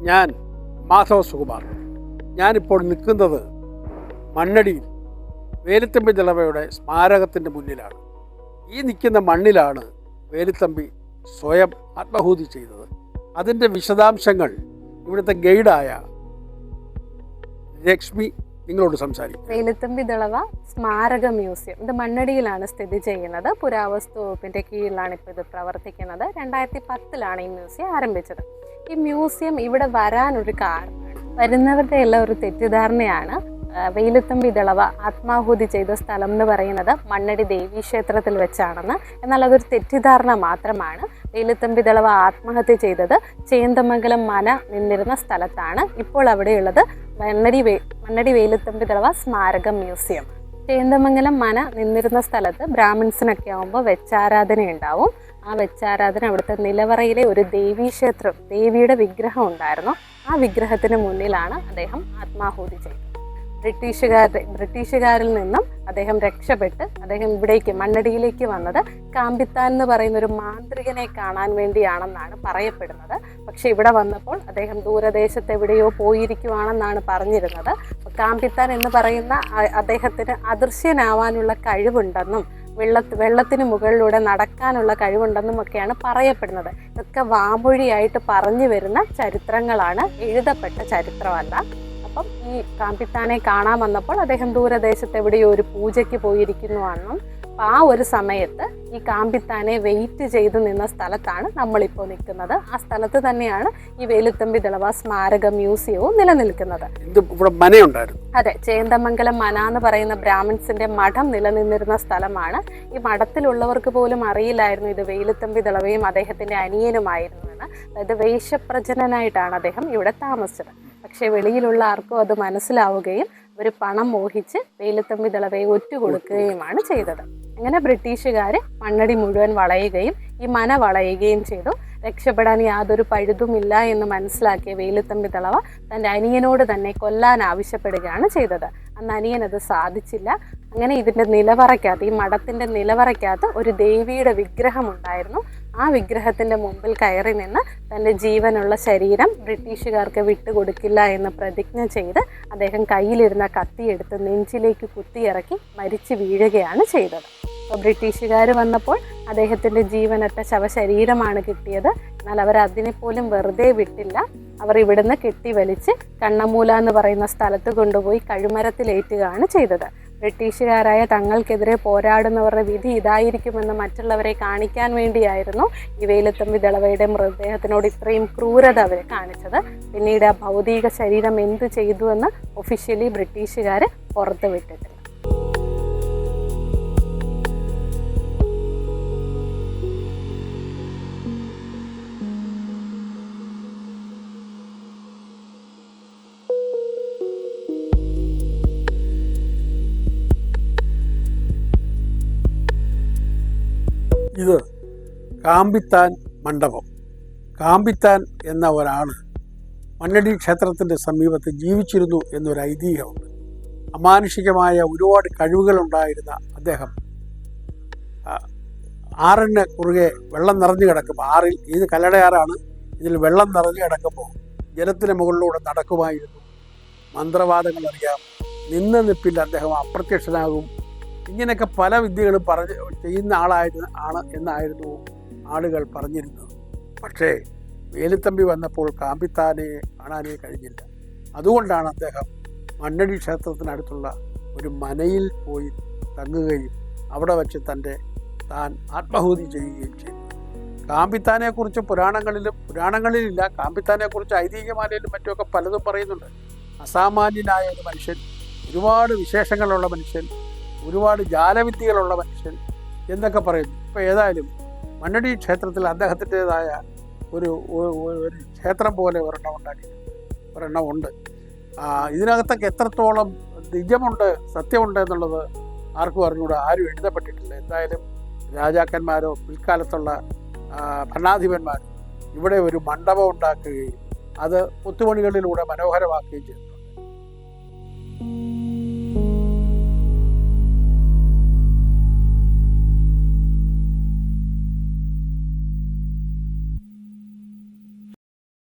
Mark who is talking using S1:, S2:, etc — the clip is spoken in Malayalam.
S1: ഞാൻ മാധവ സുകുമാർ. ഞാനിപ്പോൾ നിൽക്കുന്നത് മണ്ണടിയിൽ വേലുത്തമ്പി ദളവയുടെ സ്മാരകത്തിൻ്റെ മുന്നിലാണ്. ഈ നിൽക്കുന്ന മണ്ണിലാണ് വേലുത്തമ്പി സ്വയം ആത്മാഹൂതി ചെയ്തത്. അതിൻ്റെ വിശദാംശങ്ങൾ ഇവിടുത്തെ ഗൈഡായ ലക്ഷ്മി നിങ്ങളോട് സംസാരിക്കും.
S2: വേലുത്തമ്പി ദളവ സ്മാരക മ്യൂസിയം ഇത് മണ്ണടിയിലാണ് സ്ഥിതി ചെയ്യുന്നത്. പുരാവസ്തു വകുപ്പിൻ്റെ കീഴിലാണ് ഇപ്പോൾ ഇത് പ്രവർത്തിക്കുന്നത്. 2010 ഈ മ്യൂസിയം ആരംഭിച്ചത്. ഈ മ്യൂസിയം ഇവിടെ വരാനൊരു കാരണമാണ്. വരുന്നവരുടെ എല്ലാം ഒരു തെറ്റിദ്ധാരണയാണ് വേലുത്തമ്പി ദളവ ആത്മാഹൂതി ചെയ്ത സ്ഥലം എന്ന് പറയുന്നത് മണ്ണടി ദേവീക്ഷേത്രത്തിൽ വെച്ചാണെന്ന്. എന്നാൽ അതൊരു തെറ്റിദ്ധാരണ മാത്രമാണ്. വേലുത്തമ്പി ദളവ ആത്മഹത്യ ചെയ്തത് ചേന്ദമംഗലം മന നിന്നിരുന്ന സ്ഥലത്താണ്. ഇപ്പോൾ അവിടെയുള്ളത് മണ്ണടി വേലുത്തമ്പി ദളവ സ്മാരക മ്യൂസിയം. ചേന്ദമംഗലം മന നിന്നിരുന്ന സ്ഥലത്ത് ബ്രാഹ്മിൺസിനൊക്കെ ആകുമ്പോൾ വെച്ചാരാധന ഉണ്ടാവും. ആ വെച്ചാരാധന അവിടുത്തെ നിലവറയിലെ ഒരു ദേവീക്ഷേത്രം, ദേവിയുടെ വിഗ്രഹം ഉണ്ടായിരുന്നു. ആ വിഗ്രഹത്തിന് മുന്നിലാണ് അദ്ദേഹം ആത്മാഹൂതി ചെയ്തത്. ബ്രിട്ടീഷുകാരിൽ നിന്നും അദ്ദേഹം രക്ഷപ്പെട്ട് അദ്ദേഹം ഇവിടേക്ക് മണ്ണടിയിലേക്ക് വന്നത് കാമ്പിത്താൻ എന്ന് പറയുന്ന ഒരു മാന്ത്രികനെ കാണാൻ വേണ്ടിയാണെന്നാണ് പറയപ്പെടുന്നത്. പക്ഷെ ഇവിടെ വന്നപ്പോൾ അദ്ദേഹം ദൂരദേശത്ത് എവിടെയോ പോയിരിക്കുവാണെന്നാണ് പറഞ്ഞിരുന്നത്. കാമ്പിത്താൻ എന്ന് പറയുന്ന അദ്ദേഹത്തിന് അദൃശ്യനാവാനുള്ള കഴിവുണ്ടെന്നും വെള്ളത്തിന് മുകളിലൂടെ നടക്കാനുള്ള കഴിവുണ്ടെന്നും ഒക്കെയാണ് പറയപ്പെടുന്നത്. ഇതൊക്കെ വാമൊഴിയായിട്ട് പറഞ്ഞു വരുന്ന ചരിത്രങ്ങളാണ്, എഴുതപ്പെട്ട ചരിത്രമല്ല. അപ്പം ഈ കാമ്പിത്താനെ കാണാൻ വന്നപ്പോൾ അദ്ദേഹം ദൂരദേശത്ത് എവിടെയോ ഒരു പൂജയ്ക്ക് പോയിരിക്കുന്നുവെന്നും അപ്പം ആ ഒരു സമയത്ത് ഈ കാമ്പിത്താനെ വെയിറ്റ് ചെയ്ത് നിന്ന സ്ഥലത്താണ് നമ്മളിപ്പോൾ നിൽക്കുന്നത്. ആ സ്ഥലത്ത് തന്നെയാണ് ഈ വേലുത്തമ്പി ദളവ സ്മാരക മ്യൂസിയവും നിലനിൽക്കുന്നത്. അതെ, ചേന്ദമംഗലം മന എന്ന് പറയുന്ന ബ്രാഹ്മിൺസിന്റെ മഠം നിലനിന്നിരുന്ന സ്ഥലമാണ്. ഈ മഠത്തിലുള്ളവർക്ക് പോലും അറിയില്ലായിരുന്നു ഇത് വേലുത്തമ്പി ദളവയും അദ്ദേഹത്തിന്റെ അനിയനുമായിരുന്നുവെന്ന്. അതായത് വേഷപ്രജനനായിട്ടാണ് അദ്ദേഹം ഇവിടെ താമസിച്ചത്. പക്ഷേ വെളിയിലുള്ള ആർക്കും അത് മനസ്സിലാവുകയും അവർ പണം മോഹിച്ച് വേലുത്തമ്പി ദളവയെ ഒറ്റുകൊടുക്കുകയുമാണ് ചെയ്തത്. അങ്ങനെ ബ്രിട്ടീഷുകാർ മണ്ണടി മുഴുവൻ വളയുകയും ഈ മന വളയുകയും ചെയ്തു. രക്ഷപ്പെടാൻ യാതൊരു പഴുതുമില്ല എന്ന് മനസ്സിലാക്കിയ വേലുത്തമ്പി ദളവ തൻ്റെ അനിയനോട് തന്നെ കൊല്ലാൻ ആവശ്യപ്പെടുകയാണ് ചെയ്തത്. അന്ന് അനിയൻ അത് സാധിച്ചില്ല. അങ്ങനെ ഇതിൻ്റെ നിലവറയ്ക്കകത്ത്, ഈ മഠത്തിൻ്റെ നിലവറയ്ക്കകത്ത് ഒരു ദേവിയുടെ വിഗ്രഹം ഉണ്ടായിരുന്നു. ആ വിഗ്രഹത്തിൻ്റെ മുമ്പിൽ കയറി നിന്ന് തൻ്റെ ജീവനുള്ള ശരീരം ബ്രിട്ടീഷുകാർക്ക് വിട്ടുകൊടുക്കില്ല എന്ന് പ്രതിജ്ഞ ചെയ്ത് അദ്ദേഹം കയ്യിലിരുന്ന കത്തിയെടുത്ത് നെഞ്ചിലേക്ക് കുത്തിയിറക്കി മരിച്ചു വീഴുകയാണ് ചെയ്തത്. അപ്പോൾ ബ്രിട്ടീഷുകാർ വന്നപ്പോൾ അദ്ദേഹത്തിൻ്റെ ജീവനറ്റ ശവശരീരമാണ് കിട്ടിയത്. എന്നാൽ അവർ അതിനെപ്പോലും വെറുതെ വിട്ടില്ല. അവർ ഇവിടുന്ന് കെട്ടിവലിച്ച് കണ്ണമൂല എന്ന് പറയുന്ന സ്ഥലത്ത് കൊണ്ടുപോയി കഴുമരത്തിലേറ്റുകയാണ് ചെയ്തത്. ബ്രിട്ടീഷുകാരായ തങ്ങൾക്കെതിരെ പോരാടുന്നവരുടെ വിധി ഇതായിരിക്കുമെന്ന് മറ്റുള്ളവരെ കാണിക്കാൻ വേണ്ടിയായിരുന്നു ഈ വേലുത്തമ്പി ദളവയുടെ മൃതദേഹത്തിനോട് ഇത്രയും ക്രൂരത അവർ കാണിച്ചത്. പിന്നീട് ആ ഭൗതിക ശരീരം എന്ത് ചെയ്തു എന്ന് ഒഫീഷ്യലി ബ്രിട്ടീഷുകാർ പുറത്തു വിട്ടിട്ടില്ല.
S1: ഇത് കാമ്പിത്താൻ മണ്ഡപം. കാമ്പിത്താൻ എന്ന ഒരാൾ മണ്ണടി ക്ഷേത്രത്തിൻ്റെ സമീപത്ത് ജീവിച്ചിരുന്നു എന്നൊരു ഐതിഹ്യമുണ്ട്. അമാനുഷികമായ ഒരുപാട് കഴിവുകളുണ്ടായിരുന്ന അദ്ദേഹം ആറിന് കുറുകെ വെള്ളം നിറഞ്ഞു കിടക്കുമ്പോൾ, ആറിൽ ഇത് കല്ലടയാറാണ്, ഇതിൽ വെള്ളം നിറഞ്ഞു കിടക്കുമ്പോൾ ജലത്തിന് മുകളിലൂടെ നടക്കുമായിരുന്നു. മന്ത്രവാദങ്ങൾ അറിയാം. നിന്ന നിപ്പിൽ അദ്ദേഹം അപ്രത്യക്ഷനാകും. ഇങ്ങനെയൊക്കെ പല വിദ്യകളും ചെയ്യുന്ന ആണ് എന്നായിരുന്നു ആളുകൾ പറഞ്ഞിരുന്നത്. പക്ഷേ വേലുത്തമ്പി വന്നപ്പോൾ കാമ്പിത്താനെ കാണാനേ കഴിഞ്ഞില്ല. അതുകൊണ്ടാണ് അദ്ദേഹം മണ്ണടി ക്ഷേത്രത്തിനടുത്തുള്ള ഒരു മനയിൽ പോയി തങ്ങുകയും അവിടെ വച്ച് താൻ ആത്മാഹൂതി ചെയ്യുകയും ചെയ്തു. കാമ്പിത്താനെക്കുറിച്ച് പുരാണങ്ങളിലില്ല. കാമ്പിത്താനെക്കുറിച്ച് ഐതിഹ്യമാലയിലും മറ്റുമൊക്കെ പലതും പറയുന്നുണ്ട്. അസാമാന്യനായ ഒരു മനുഷ്യൻ, ഒരുപാട് വിശേഷങ്ങളുള്ള മനുഷ്യൻ, ഒരുപാട് ജാലവിദ്യകളുള്ള മനുഷ്യൻ എന്നൊക്കെ പറയുന്നു. ഇപ്പോൾ ഏതായാലും മണ്ണടി ക്ഷേത്രത്തിൽ അദ്ദേഹത്തിൻ്റെതായ ഒരു ക്ഷേത്രം പോലെ ഒരെണ്ണം ഉണ്ട്. ഇതിനകത്തൊക്കെ എത്രത്തോളം നിജമുണ്ട്, സത്യമുണ്ട് എന്നുള്ളത് ആർക്കും അറിഞ്ഞൂടെ, ആരും എഴുതപ്പെട്ടിട്ടില്ല. എന്തായാലും രാജാക്കന്മാരോ പിൽക്കാലത്തുള്ള ഭരണാധിപന്മാരോ ഇവിടെ ഒരു മണ്ഡപം ഉണ്ടാക്കുകയും അത് കൊത്തുപണികളിലൂടെ മനോഹരമാക്കുകയും ചെയ്തു.